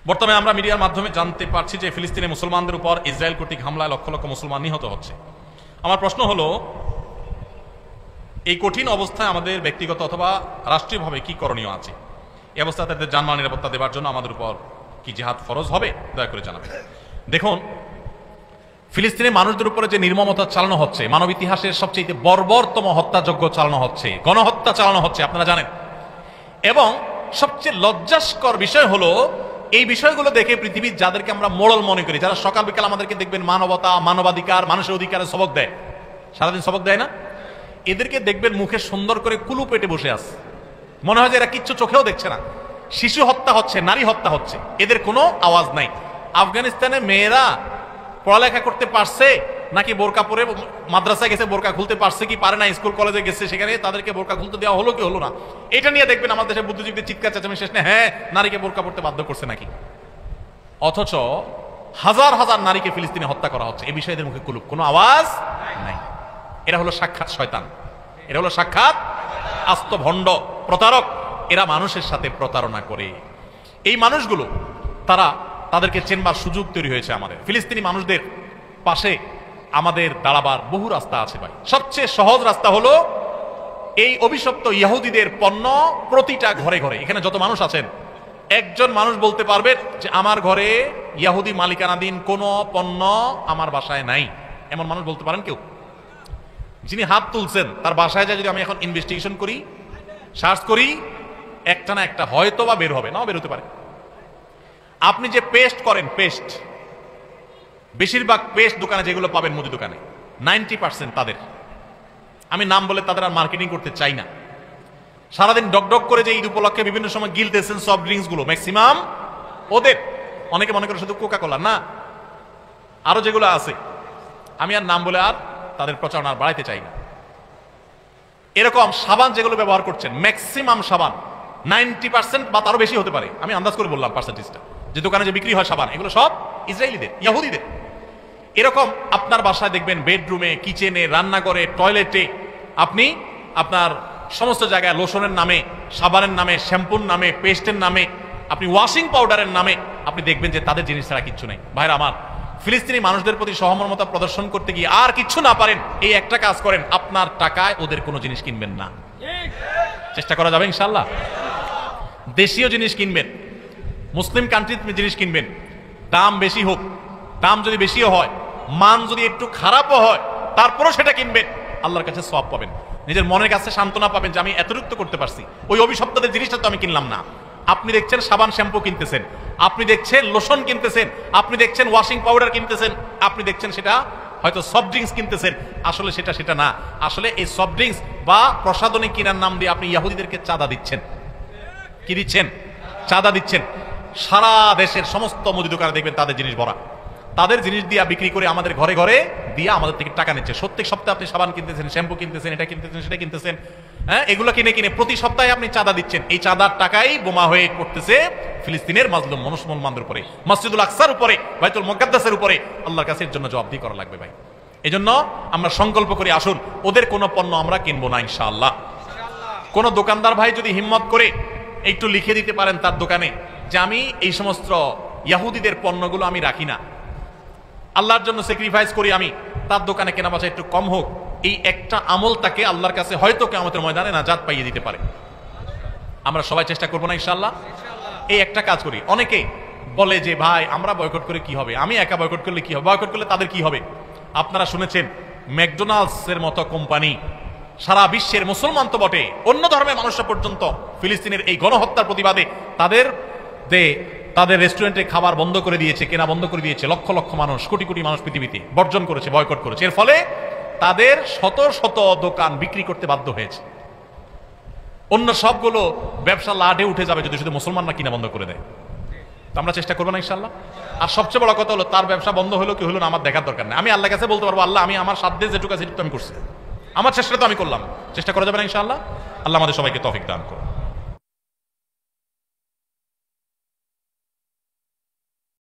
বর্তমানে আমরা মিডিয়ার মাধ্যমে জানতে পারছি যে ফিলিস্তিনে মুসলমানদের উপর ইসরায়েল কর্তৃক হামলায় লক্ষ লক্ষ মুসলমান নিহত হচ্ছে। আমার প্রশ্ন হলো, এই কঠিন অবস্থায় আমাদের ব্যক্তিগত অথবা রাষ্ট্রীয়ভাবে কি করণীয় আছে? এই অবস্থায় তাদের জানমাল নিরাপত্তা দেওয়ার জন্য আমাদের উপর কি জিহাদ ফরজ হবে? দয়া করে জানাবেন। দেখুন, ফিলিস্তিনের মানুষদের উপরে যে নির্মমতা চালানো হচ্ছে, মানব ইতিহাসের সবচেয়ে বর্বরতম হত্যাযজ্ঞ চালানো হচ্ছে, গণহত্যা চালানো হচ্ছে, আপনারা জানেন। এবং সবচেয়ে লজ্জাস্কর বিষয় হলো, এই বিষয়গুলো দেখে পৃথিবীর যাদেরকে আমরা মোড়ল মনে করি, যারা সকাল বিকাল আমাদেরকে দেখবেন মানবতা, মানবাধিকার, মানুষের অধিকারের সবক দেয়, সারাদিন সবক দেয় না, এদেরকে দেখবেন মুখে সুন্দর করে কুলু পেটে বসে আছে, মনে হয় যে এরা কিচ্ছু চোখেও দেখছে না। শিশু হত্যা হচ্ছে, নারী হত্যা হচ্ছে, এদের কোনো আওয়াজ নাই। আফগানিস্তানে মেয়েরা পড়ালেখা করতে পারছে নাকি বোরকা পরে মাদ্রাসায় গেছে, বোরকা খুলতে পারছে কি পারে না, স্কুল কলেজে গেছে, সেখানে তাদেরকে বোরকা খুলতে দেওয়া হলো কি হলো না, এটা নিয়ে দেখবেন আমাদের দেশের বুদ্ধিজীবীদের চিৎকার চেঁচামেচি শেষ নেই, হ্যাঁ নারীকে বোরকা পড়তে বাধ্য করছে নাকি। অথচ হাজার হাজার নারীকে ফিলিস্তিনে হত্যা করা হচ্ছে, এই বিষয়ে এদের মুখে কুলুপ, কোনো আওয়াজ নাই। এরা হলো সাক্ষাৎ শয়তান, এরা হলো সাক্ষাৎ আস্ত ভণ্ড, প্রতারক। এরা মানুষের সাথে প্রতারণা করে। এই মানুষগুলো তাদেরকে চেনবার সুযোগ তৈরি হয়েছে আমাদের। ফিলিস্তিনি মানুষদের পাশে আমাদের দাঁড়াবার বহু রাস্তা আছে ভাই। সবচেয়ে সহজ রাস্তা হলো এই অভিশপ্ত ইহুদিদের পণ্য প্রতিটা ঘরে ঘরে, এখানে যত মানুষ আছেন, একজন মানুষ বলতে পারবে যে আমার ঘরে ইহুদি মালিকানাধীন কোনো পণ্য আমার বাসায় নাই, এমন মানুষ বলতে পারেন কেউ? যিনি হাত তুলছেন তার বাসায় যায় যদি আমি এখন ইনভেস্টিগেশন করি, সার্চ করি, একটা না একটা হয়তো বা বের হবে, নাও বের হতে পারে। আপনি যে পেস্ট করেন, পেস্ট, বেশিরভাগ পেস্ট দোকানে যেগুলো পাবেন, মুদি দোকানে 90% তাদের, আমি নাম বলে তাদের আর মার্কেটিং করতে চাই না, সারাদিন ডকডক করে যে ঈদ উপলক্ষে বিভিন্ন সময় গিলতেছেন সফট ড্রিঙ্কস গুলো, ম্যাক্সিমাম ওদের। অনেকে মনে করে শুধু কোকা কোলা না, আরো যেগুলো আছে, আমি আর নাম বলে আর তাদের প্রচারণা আর বাড়াইতে চাই না। এরকম সাবান যেগুলো ব্যবহার করছেন, ম্যাক্সিমাম সাবান 90% বা তারও বেশি হতে পারে, আমি আন্দাজ করে বললাম পার্সেন্টেজটা, যে দোকানে যে বিক্রি হয় সাবান, এগুলো সব ইসরায়েলিদের, ইহুদিদের। এরকম আপনার বাসায় দেখবেন বেডরুমে, কিচেনে, রান্নাঘরে, টয়লেটে, আপনি আপনার সমস্ত জায়গায় লোশনের নামে, সাবানের নামে, শ্যাম্পুর নামে, পেস্টের নামে, আপনি ওয়াশিং পাউডারের নামে আপনি দেখবেন যে তাদের জিনিস ছাড়া কিচ্ছু নেই। ভাইরা আমার, ফিলিস্তিনি মানুষদের প্রতি সহমর্মিতা প্রদর্শন করতে গিয়ে আর কিচ্ছু না পারেন, এই একটা কাজ করেন, আপনার টাকায় ওদের কোনো জিনিস কিনবেন না। চেষ্টা করা যাবে ইনশাআল্লাহ। দেশীয় জিনিস কিনবেন, মুসলিম কান্ট্রির জিনিস কিনবেন, দাম বেশি হোক, দাম যদি বেশিও হয়, মান যদি একটু খারাপও হয়, তারপরও সেটা কিনবেন, আল্লাহর কাছে সওয়াব পাবেন, নিজের মনের কাছে সান্ত্বনা পাবেন যে আমি এতটুকু করতে পারছি, ওই অভিশপ্তদের জিনিসটা তো আমি কিনলাম না। আপনি দেখছেন সাবান শ্যাম্পু কিনতেছেন, আপনি দেখছেন লোশন কিনতেছেন, আপনি দেখছেন ওয়াশিং পাউডার কিনতেছেন, আপনি দেখছেন সেটা হয়তো সফট ড্রিঙ্কস কিনতেছেন, আসলে সেটা না। আসলে এই সফট ড্রিঙ্কস বা প্রসাধনী কেনার নাম দিয়ে আপনি ইহুদিদেরকে চাঁদা দিচ্ছেন। কি দিচ্ছেন? চাঁদা দিচ্ছেন। সারা দেশের সমস্ত মুদি দোকানে দেখবেন তাদের জিনিস ভরা, তাদের জিনিস দিয়ে বিক্রি করে আমাদের ঘরে ঘরে দিয়ে আমাদের থেকে টাকা নিচ্ছে। প্রত্যেক সপ্তাহে আপনি সাবান কিনতেছেন, শ্যাম্পু কিনতেছেন, এটা কিনতেছেন, সেটা কিনতেছেন, হ্যাঁ, এগুলো কিনে প্রতি সপ্তাহে আপনি চাঁদা দিচ্ছেন। এই চাঁদার টাকাই বোমা হয়ে পড়তেছে ফিলিস্তিনের মাজলুম মুসলমানদের উপরে, মসজিদুল আকসার উপরে, বাইতুল মুকাদ্দাসের উপরে। আল্লাহর কাছে এর জন্য জবাবদিহি করা লাগবে ভাই। এই জন্য আমরা সংকল্প করি, আসুন ওদের কোনো পণ্য আমরা কিনবো না ইনশাআল্লাহ। কোন দোকানদার ভাই যদি হিম্মত করে একটু লিখে দিতে পারেন তার দোকানে যে আমি এই সমস্ত ইহুদিদের পণ্যগুলো আমি রাখি না, আল্লাহর জন্য স্যাক্রিফাইস করি, আমি তার দোকানে কেনা বেচা একটু কম হোক, এই একটা আমল তাকে আল্লাহর কাছে হয়তো কিয়ামতের ময়দানে নাজাত পাইয়ে দিতে পারে। আমরা সবাই চেষ্টা করবো না ইনশাআল্লাহ? এই একটা কাজ করি। অনেকে বলে যে ভাই আমরা বয়কট করে কি হবে, আমি একা বয়কট করলে কি হবে, বয়কট করলে তাদের কি হবে? আপনারা শুনেছেন ম্যাকডোনাল্ডস এর মতো কোম্পানি সারা বিশ্বের মুসলমান তো বটে, অন্য ধর্মের মানুষরা পর্যন্ত ফিলিস্তিনের এই গণহত্যার প্রতিবাদে তাদের রেস্টুরেন্টে খাবার বন্ধ করে দিয়েছে, কেনা বন্ধ করে দিয়েছে। লক্ষ লক্ষ মানুষ, কোটি কোটি মানুষ পৃথিবীতে বর্জন করেছে, বয়কট করেছে। এর ফলে তাদের শত শত দোকান বিক্রি করতে বাধ্য হয়েছে। অন্য সবগুলো ব্যবসা লাডে উঠে যাবে যদি শুধু মুসলমানরা কিনা বন্ধ করে দেয়। তো আমরা চেষ্টা করবো না ইনশাআল্লাহ? আর সবচেয়ে বড় কথা হলো, তার ব্যবসা বন্ধ হলো কি হলো না আমার দেখার দরকার নেই। আমি আল্লাহর কাছে বলতে পারবো, আল্লাহ আমি আমার সাধ্যে যেটুকু আছে আমি করছি, আমার চেষ্টা তো আমি করলাম। চেষ্টা করা যাবে না ইনশাআল্লাহ? আল্লাহ আমাদের সবাইকে তৌফিক দান করুন।